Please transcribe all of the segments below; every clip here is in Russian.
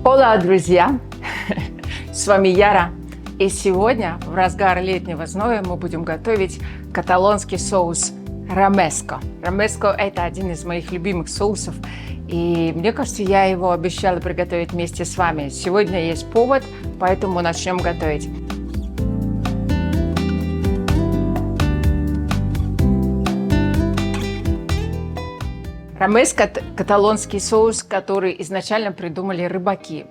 Ола, друзья! С вами Яра. И сегодня, в разгар летнего зноя, мы будем готовить каталонский соус ромеско. Ромеско – это один из моих любимых соусов. И мне кажется, я его обещала приготовить вместе с вами. Сегодня есть повод, поэтому начнем готовить. Ромеско – каталонский соус, который изначально придумали рыбаки.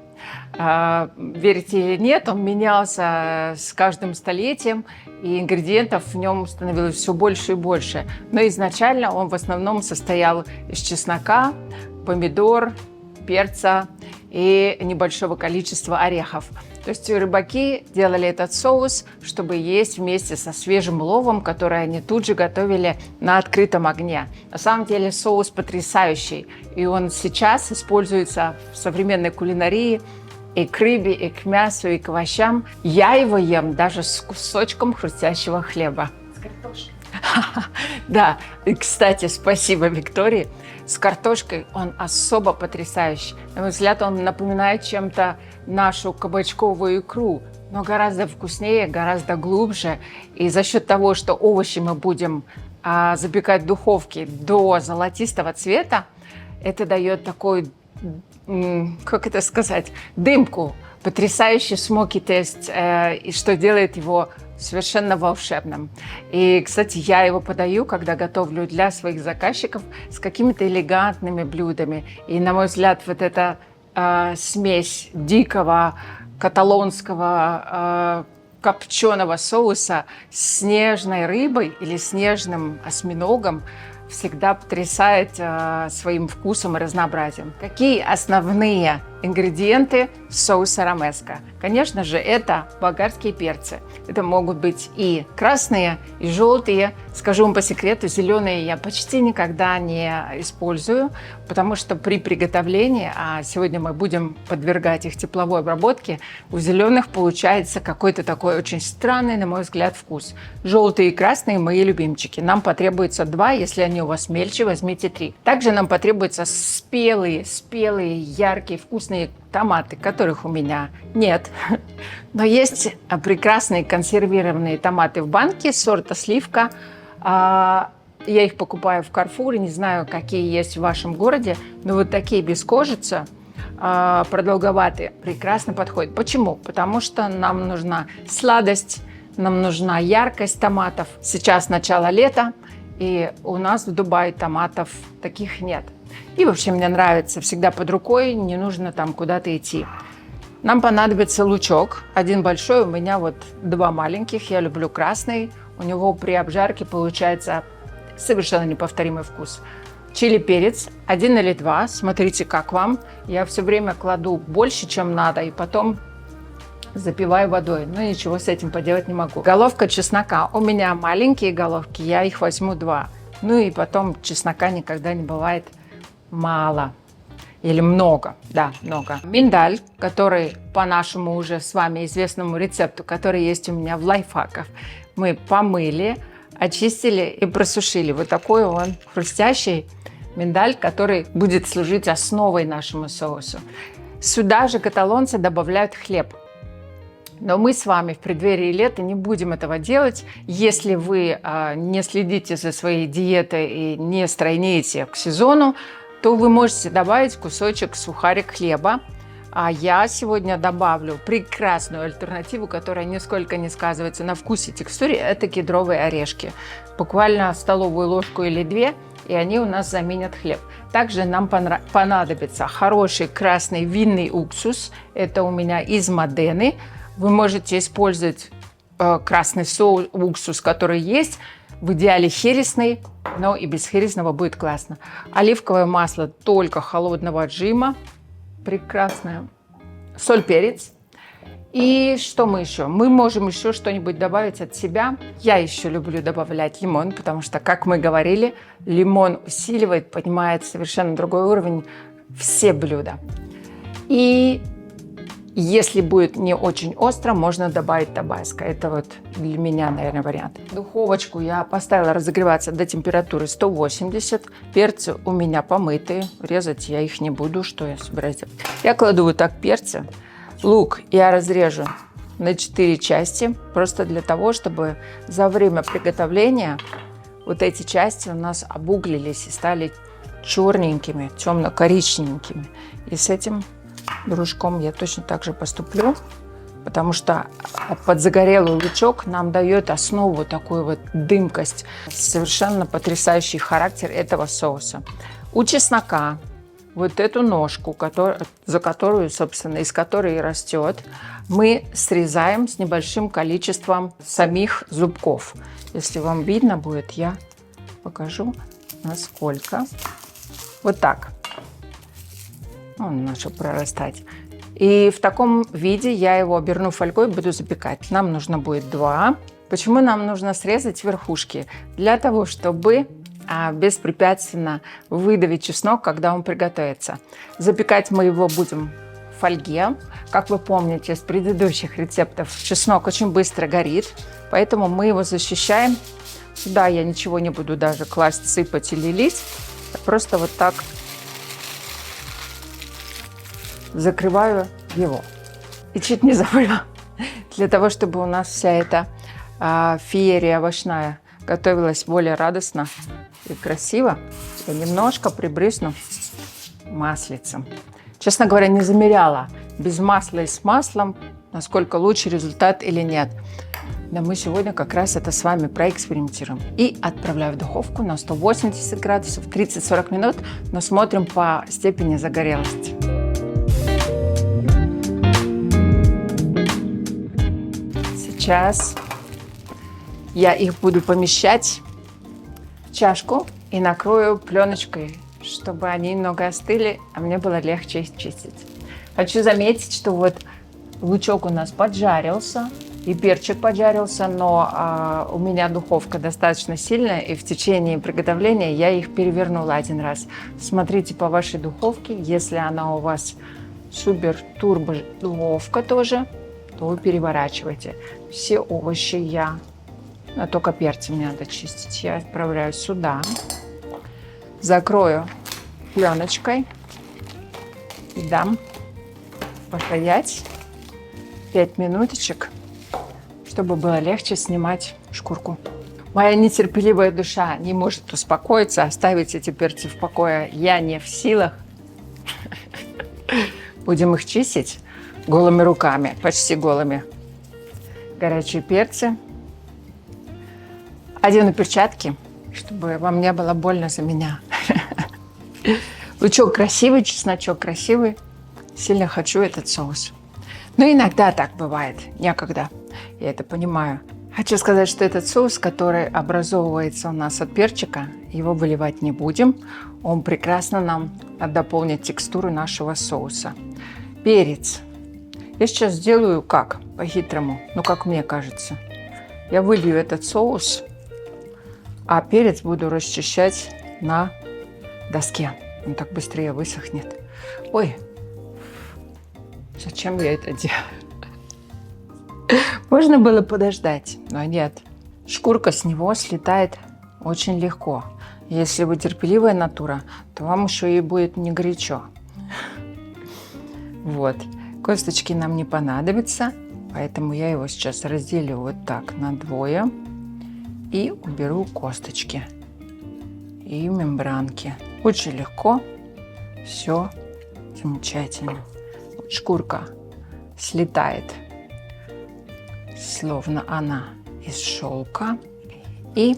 Верите или нет, он менялся с каждым столетием, и ингредиентов в нем становилось все больше и больше. Но изначально он в основном состоял из чеснока, помидор, перца и небольшого количества орехов. То есть рыбаки делали этот соус, чтобы есть вместе со свежим уловом, который они тут же готовили на открытом огне. На самом деле соус потрясающий, и он сейчас используется в современной кулинарии и к рыбе, и к мясу, и к овощам. Я его ем даже с кусочком хрустящего хлеба. С картошкой. Да, и, кстати, спасибо Виктории. С картошкой он особо потрясающий. На мой взгляд, он напоминает чем-то нашу кабачковую икру, но гораздо вкуснее, гораздо глубже. И за счет того, что овощи мы будем запекать в духовке до золотистого цвета, это дает такой, как это сказать, дымку, потрясающий смоки тест, и что делает его совершенно волшебным. И, кстати, я его подаю, когда готовлю для своих заказчиков, с какими-то элегантными блюдами. И, на мой взгляд, вот эта смесь дикого каталонского копченого соуса с нежной рыбой или с нежным осьминогом всегда потрясает своим вкусом и разнообразием. Какие основные ингредиенты соуса ромеско? Конечно же, это болгарские перцы. Это могут быть и красные, и желтые. Скажу вам по секрету, зеленые я почти никогда не использую, потому что при приготовлении, а сегодня мы будем подвергать их тепловой обработке, у зеленых получается какой-то такой очень странный, на мой взгляд, вкус. Желтые и красные мои любимчики. Нам потребуется 2, если они у вас мельче, возьмите 3. Также нам потребуются спелые, яркие, вкусные томаты, которых у меня нет. Но есть прекрасные консервированные томаты в банке сорта сливка. Я их покупаю в Карфуре, не знаю, какие есть в вашем городе, но вот такие без кожицы, продолговатые, прекрасно подходят. Почему? Потому что нам нужна сладость, нам нужна яркость томатов. Сейчас начало лета, и у нас в Дубае томатов таких нет. И вообще мне нравится всегда под рукой, не нужно там куда-то идти. Нам понадобится лучок, один большой, у меня вот 2 маленьких, я люблю красный. У него при обжарке получается совершенно неповторимый вкус. Чили перец, 1 или 2, смотрите как вам. Я все время кладу больше, чем надо, и потом запиваю водой, но ничего с этим поделать не могу. Головка чеснока, у меня маленькие головки, я их возьму 2. Ну и потом чеснока никогда не бывает мало или много, да, много. Миндаль, который по нашему уже с вами известному рецепту, который есть у меня в лайфхаках, мы помыли, очистили и просушили. Вот такой он хрустящий миндаль, который будет служить основой нашему соусу. Сюда же каталонцы добавляют хлеб. Но мы с вами в преддверии лета не будем этого делать. Если вы не следите за своей диетой и не стройнеете к сезону, то вы можете добавить кусочек сухарик хлеба. А я сегодня добавлю прекрасную альтернативу, которая нисколько не сказывается на вкусе и текстуре. Это кедровые орешки. Буквально столовую ложку или 2, и они у нас заменят хлеб. Также нам понадобится хороший красный винный уксус. Это у меня из Модены. Вы можете использовать красный уксус, который есть. В идеале хересный, но и без хересного будет классно. Оливковое масло только холодного отжима. Прекрасное. Соль, перец. И что мы еще? Мы можем еще что-нибудь добавить от себя. Я еще люблю добавлять лимон, потому что, как мы говорили, лимон усиливает, поднимает совершенно другой уровень все блюда. И Если будет не очень остро, можно добавить табаско. Это вот для меня, наверное, вариант. Духовочку я поставила разогреваться до температуры 180. Перцы у меня помытые. Резать я их не буду. Что я собираюсь делать? Я кладу вот так перцы. Лук я разрежу на 4 части. Просто для того, чтобы за время приготовления вот эти части у нас обуглились и стали черненькими, темно-коричневенькими. И с этим дружком я точно так же поступлю, потому что подзагорелый лучок нам дает основу, такую вот дымкость, совершенно потрясающий характер этого соуса. У чеснока вот эту ножку, за которую, собственно, из которой и растет, мы срезаем с небольшим количеством самих зубков. Если вам видно будет, я покажу, насколько. Вот так. Он начал прорастать. И в таком виде я его оберну фольгой и буду запекать. Нам нужно будет 2. Почему нам нужно срезать верхушки? Для того, чтобы беспрепятственно выдавить чеснок, когда он приготовится. Запекать мы его будем в фольге. Как вы помните из предыдущих рецептов, чеснок очень быстро горит, поэтому мы его защищаем. Сюда я ничего не буду даже класть, сыпать или лить. Просто вот так закрываю его. И чуть не забыла. Для того, чтобы у нас вся эта феерия овощная готовилась более радостно и красиво, я немножко прибрызну маслицем. Честно говоря, не замеряла без масла и с маслом, насколько лучше результат или нет. Да мы сегодня как раз это с вами проэкспериментируем. И отправляю в духовку на 180 градусов 30-40 минут, но смотрим по степени загорелости. Сейчас я их буду помещать в чашку и накрою пленочкой, чтобы они немного остыли, а мне было легче их чистить. Хочу заметить, что вот лучок у нас поджарился, и перчик поджарился, но у меня духовка достаточно сильная, и в течение приготовления я их перевернула 1 раз. Смотрите по вашей духовке, если она у вас супер-турбо духовка тоже, то вы переворачивайте. Все овощи только перцы мне надо чистить. Я отправляю сюда, закрою пленочкой и дам постоять 5 минуточек, чтобы было легче снимать шкурку. Моя нетерпеливая душа не может успокоиться, оставить эти перцы в покое я не в силах. Будем их чистить голыми руками, почти голыми. Горячие перцы. Одену перчатки, чтобы вам не было больно за меня. Лучок красивый, чесночок красивый. Сильно хочу этот соус. Но иногда так бывает, некогда. Я это понимаю. Хочу сказать, что этот соус, который образовывается у нас от перчика, его выливать не будем. Он прекрасно нам дополнит текстуру нашего соуса. Перец. Я сейчас сделаю как? По-хитрому, как мне кажется. Я вылью этот соус, а перец буду расчищать на доске. Он так быстрее высохнет. Ой, зачем я это делаю? Можно было подождать, но нет. Шкурка с него слетает очень легко. Если вы терпеливая натура, то вам еще и будет не горячо. Вот. Косточки нам не понадобятся, поэтому я его сейчас разделю вот так на 2 и уберу косточки и мембранки. Очень легко, все замечательно. Вот шкурка слетает, словно она из шелка. И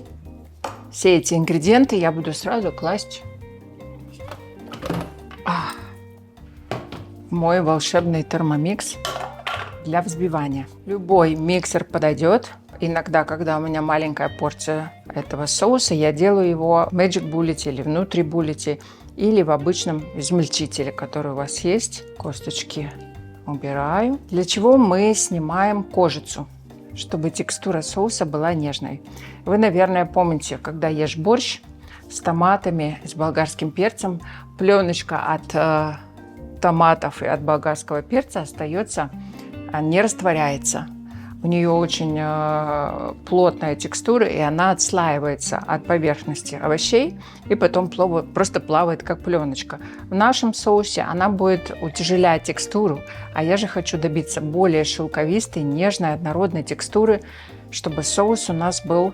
все эти ингредиенты я буду сразу класть в мой волшебный термомикс для взбивания. Любой миксер подойдет. Иногда, когда у меня маленькая порция этого соуса, я делаю его в Magic Bullet или в Nutri-Bullet или в обычном измельчителе, который у вас есть. Косточки убираю. Для чего мы снимаем кожицу? Чтобы текстура соуса была нежной. Вы, наверное, помните, когда ешь борщ с томатами, с болгарским перцем, пленочка от томатов и от болгарского перца остается, не растворяется. У нее очень плотная текстура, и она отслаивается от поверхности овощей, и потом просто плавает, как пленочка. В нашем соусе она будет утяжелять текстуру, а я же хочу добиться более шелковистой, нежной, однородной текстуры, чтобы соус у нас был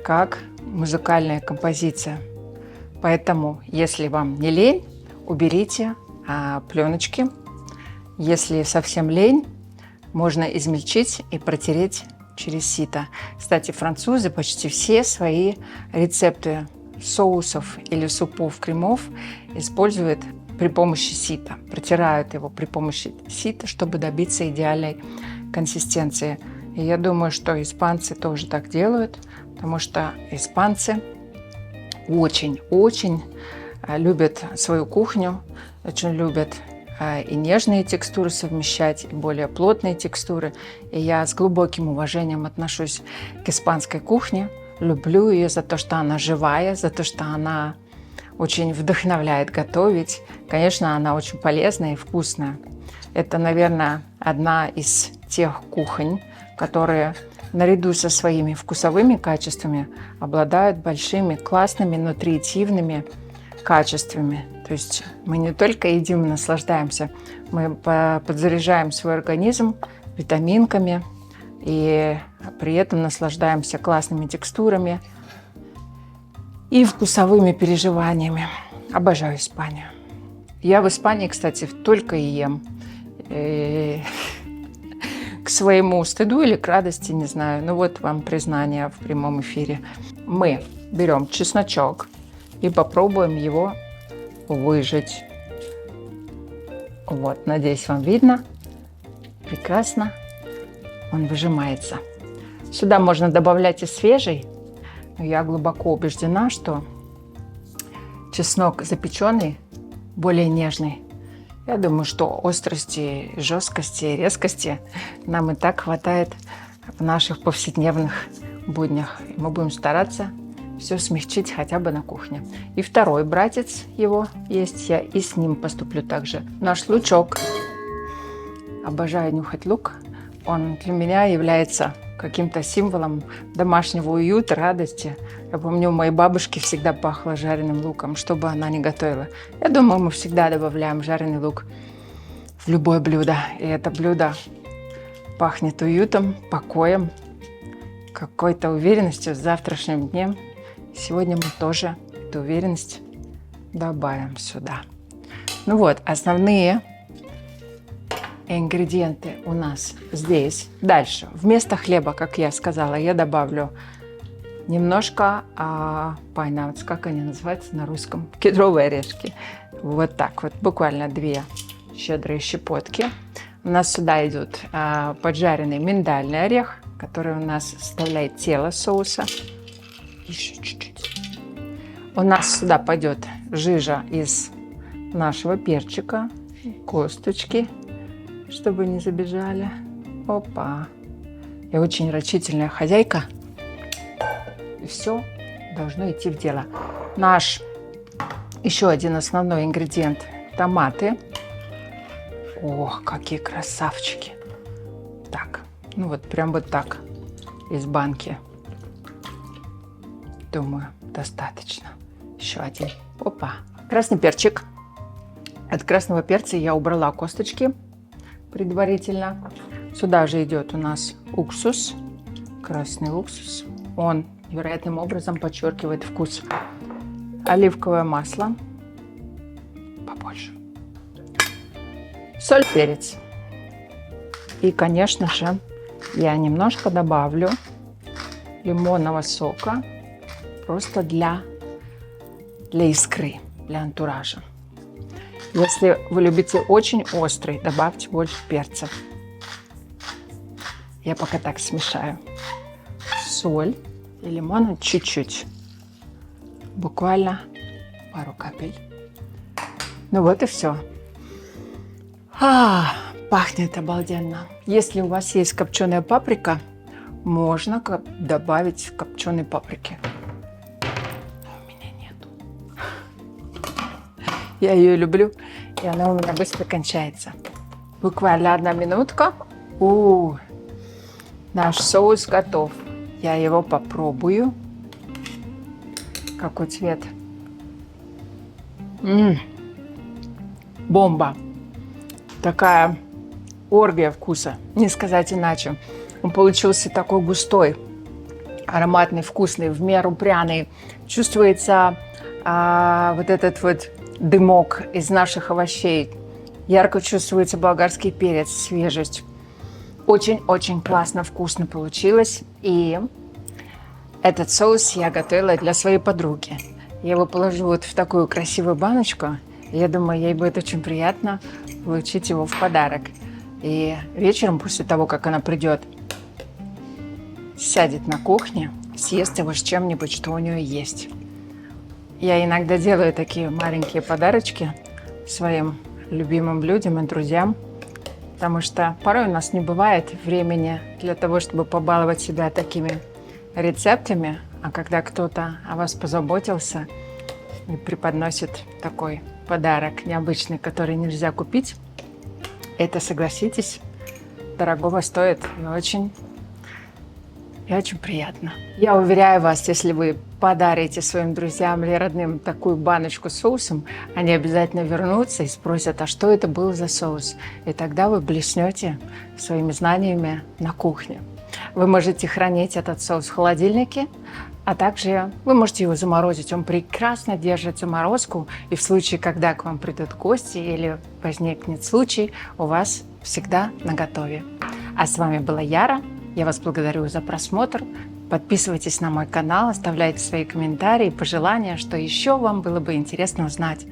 как музыкальная композиция. Поэтому, если вам не лень, уберите пленочки. Если совсем лень, можно измельчить и протереть через сито. Кстати, французы почти все свои рецепты соусов или супов, кремов используют при помощи сита. Протирают его при помощи сита, чтобы добиться идеальной консистенции. И я думаю, что испанцы тоже так делают, потому что испанцы очень-очень любят свою кухню, очень любят и нежные текстуры совмещать, и более плотные текстуры. И я с глубоким уважением отношусь к испанской кухне. Люблю ее за то, что она живая, за то, что она очень вдохновляет готовить. Конечно, она очень полезная и вкусная. Это, наверное, одна из тех кухонь, которые наряду со своими вкусовыми качествами обладают большими, классными, нутритивными качествами. То есть мы не только едим и наслаждаемся, мы подзаряжаем свой организм витаминками и при этом наслаждаемся классными текстурами и вкусовыми переживаниями. Обожаю Испанию. Я в Испании, кстати, только и ем. К своему стыду или к радости, не знаю. Ну вот вам признание в прямом эфире. Мы берем чесночок и попробуем его выжать. Вот, надеюсь, вам видно. Прекрасно. Он выжимается. Сюда можно добавлять и свежий. Но я глубоко убеждена, что чеснок запеченный более нежный. Я думаю, что острости, жесткости, резкости нам и так хватает в наших повседневных буднях. И мы будем стараться все смягчить хотя бы на кухне. И второй братец его есть, я и с ним поступлю также. Наш лучок. Обожаю нюхать лук. Он для меня является каким-то символом домашнего уюта, радости. Я помню, у моей бабушки всегда пахло жареным луком, что бы она ни готовила. Я думаю, мы всегда добавляем жареный лук в любое блюдо. И это блюдо пахнет уютом, покоем, какой-то уверенностью с завтрашним днем. Сегодня мы тоже эту уверенность добавим сюда. Ну вот, основные ингредиенты у нас здесь. Дальше, вместо хлеба, как я сказала, я добавлю немножко пайнаутс, как они называются на русском, кедровые орешки. Вот так вот, буквально 2 щедрые щепотки. У нас сюда идет поджаренный миндальный орех, который у нас составляет тело соуса. Еще чуть-чуть. У нас сюда пойдет жижа из нашего перчика, косточки, чтобы не забежали. Опа! Я очень рачительная хозяйка. И все должно идти в дело. Наш еще один основной ингредиент – томаты. Ох, какие красавчики! Так, ну вот прям вот так из банки. Думаю, достаточно. Еще один. Опа! Красный перчик. От красного перца я убрала косточки предварительно. Сюда же идет у нас уксус, красный уксус. Он невероятным образом подчеркивает вкус. Оливковое масло. Побольше. Соль, перец. И, конечно же, я немножко добавлю лимонного сока. Просто для искры, для антуража. Если вы любите очень острый, добавьте больше перца. Я пока так смешаю. Соль и лимона чуть-чуть. Буквально пару капель. Ну вот и все. Пахнет обалденно. Если у вас есть копченая паприка, можно добавить копченой паприки. Я ее люблю, и она у меня быстро кончается. Буквально 1 минутка. Наш соус готов. Я его попробую. Какой цвет? Бомба. Такая оргия вкуса, не сказать иначе. Он получился такой густой, ароматный, вкусный, в меру пряный. Чувствуется вот этот вот дымок из наших овощей. Ярко чувствуется болгарский перец, свежесть. Очень-очень классно, вкусно получилось. И этот соус я готовила для своей подруги. Я его положу вот в такую красивую баночку. Я думаю, ей будет очень приятно получить его в подарок. И вечером, после того, как она придет, сядет на кухне, съест его с чем-нибудь, что у нее есть. Я иногда делаю такие маленькие подарочки своим любимым людям и друзьям, потому что порой у нас не бывает времени для того, чтобы побаловать себя такими рецептами, а когда кто-то о вас позаботился и преподносит такой подарок необычный, который нельзя купить, это, согласитесь, дорогого стоит и очень приятно. Я уверяю вас, если вы подарите своим друзьям или родным такую баночку с соусом, они обязательно вернутся и спросят, а что это был за соус? И тогда вы блеснете своими знаниями на кухне. Вы можете хранить этот соус в холодильнике, а также вы можете его заморозить. Он прекрасно держит заморозку, и в случае, когда к вам придут гости или возникнет случай, у вас всегда наготове. А с вами была Яра. Я вас благодарю за просмотр. Подписывайтесь на мой канал, оставляйте свои комментарии, пожелания, что еще вам было бы интересно узнать.